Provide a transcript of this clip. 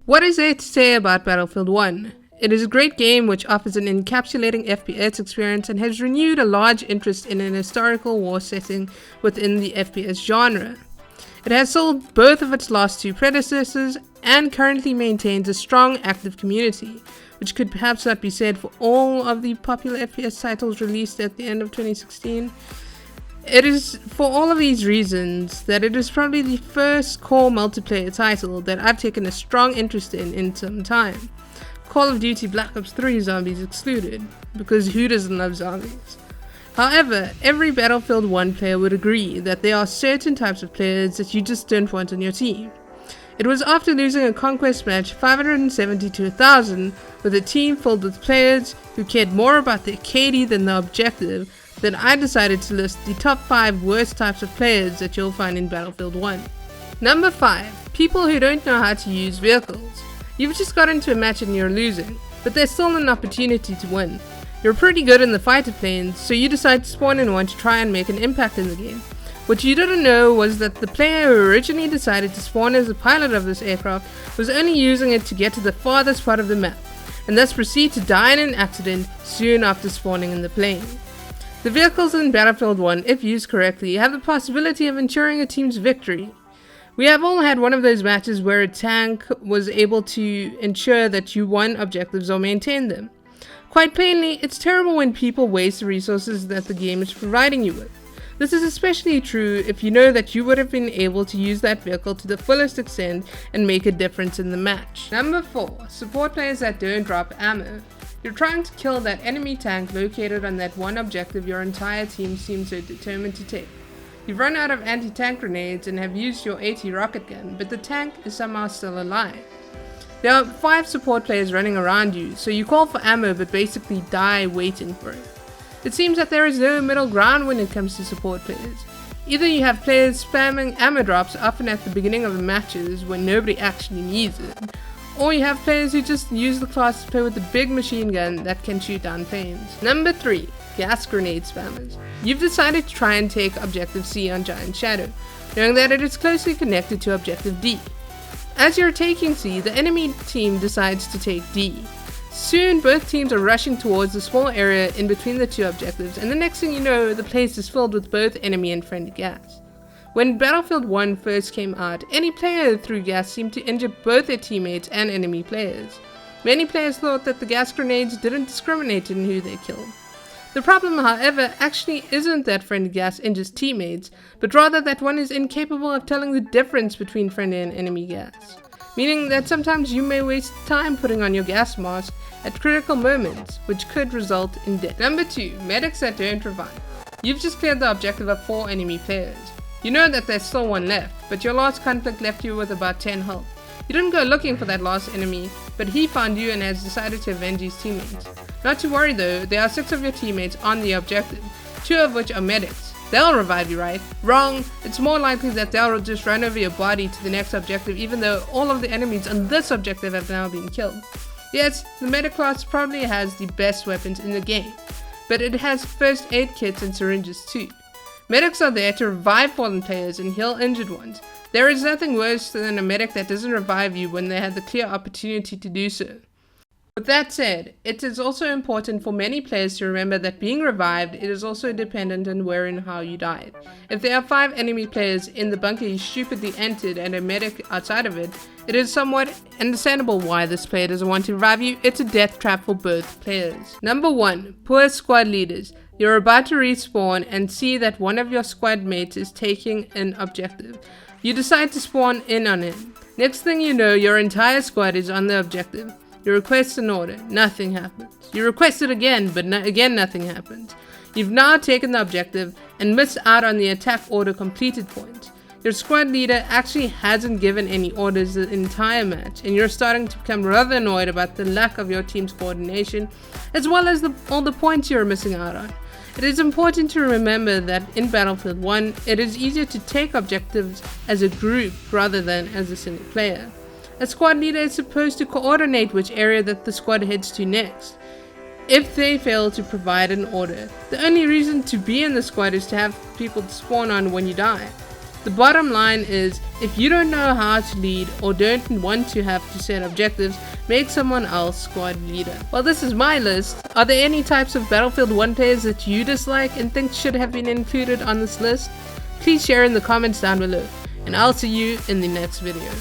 What is there to say about Battlefield 1? It is a great game which offers an encapsulating FPS experience and has renewed a large interest in an historical war setting within the FPS genre. It has sold both of its last two predecessors and currently maintains a strong active community, which could perhaps not be said for all of the popular FPS titles released at the end of 2016. It is for all of these reasons that it is probably the first core multiplayer title that I've taken a strong interest in some time. Call of Duty Black Ops 3 zombies excluded, because who doesn't love zombies? However, every Battlefield 1 player would agree that there are certain types of players that you just don't want on your team. It was after losing a conquest match 570 to 1000 with a team filled with players who cared more about their KD than the objective that I decided to list the top 5 worst types of players that you'll find in Battlefield 1. Number 5. People who don't know how to use vehicles. You've just got into a match and you're losing, but there's still an opportunity to win. You're pretty good in the fighter planes, so you decide to spawn in one to try and make an impact in the game. What you didn't know was that the player who originally decided to spawn as the pilot of this aircraft was only using it to get to the farthest part of the map, and thus proceed to die in an accident soon after spawning in the plane. The vehicles in Battlefield 1, if used correctly, have the possibility of ensuring a team's victory. We have all had one of those matches where a tank was able to ensure that you won objectives or maintained them. Quite plainly, it's terrible when people waste the resources that the game is providing you with. This is especially true if you know that you would have been able to use that vehicle to the fullest extent and make a difference in the match. Number 4. Support players that don't drop ammo. You're trying to kill that enemy tank located on that one objective your entire team seems so determined to take. You've run out of anti-tank grenades and have used your AT rocket gun, but the tank is somehow still alive. There are 5 support players running around you, so you call for ammo but basically die waiting for it. It seems that there is no middle ground when it comes to support players. Either you have players spamming ammo drops often at the beginning of the matches when nobody actually needs it, or you have players who just use the class to play with the big machine gun that can shoot down planes. Number 3. Gas grenade spammers. You've decided to try and take Objective C on Giant Shadow, knowing that it is closely connected to Objective D. As you're taking C, the enemy team decides to take D. Soon both teams are rushing towards the small area in between the two objectives, and the next thing you know, the place is filled with both enemy and friendly gas. When Battlefield 1 first came out, any player who threw gas seemed to injure both their teammates and enemy players. Many players thought that the gas grenades didn't discriminate in who they killed. The problem, however, actually isn't that friendly gas injures teammates, but rather that one is incapable of telling the difference between friendly and enemy gas. Meaning that sometimes you may waste time putting on your gas mask at critical moments, which could result in death. Number 2. Medics that don't revive. You've just cleared the objective of 4 enemy players. You know that there's still one left, but your last conflict left you with about 10 health. You didn't go looking for that last enemy, but he found you and has decided to avenge his teammates. Not to worry though, there are 6 of your teammates on the objective, 2 of which are medics. They'll revive you, right? Wrong! It's more likely that they'll just run over your body to the next objective even though all of the enemies on this objective have now been killed. Yes, the medic class probably has the best weapons in the game, but it has first aid kits and syringes too. Medics are there to revive fallen players and heal injured ones. There is nothing worse than a medic that doesn't revive you when they had the clear opportunity to do so. With that said, it is also important for many players to remember that being revived, it is also dependent on where and how you died. If there are 5 enemy players in the bunker you stupidly entered and a medic outside of it, it is somewhat understandable why this player doesn't want to revive you. It's a death trap for both players. Number 1. Poor squad leaders. You're about to respawn and see that one of your squad mates is taking an objective. You decide to spawn in on him. Next thing you know, your entire squad is on the objective. You request an order, nothing happens. You request it again, but again nothing happens. You've now taken the objective and missed out on the attack order completed point. Your squad leader actually hasn't given any orders the entire match, and you're starting to become rather annoyed about the lack of your team's coordination, as well as all the points you're missing out on. It is important to remember that in Battlefield 1, it is easier to take objectives as a group rather than as a single player. A squad leader is supposed to coordinate which area that the squad heads to next. If they fail to provide an order, the only reason to be in the squad is to have people to spawn on when you die. The bottom line is, if you don't know how to lead or don't want to have to set objectives, make someone else squad leader. Well, this is my list. Are there any types of Battlefield 1 players that you dislike and think should have been included on this list? Please share in the comments down below, and I'll see you in the next video.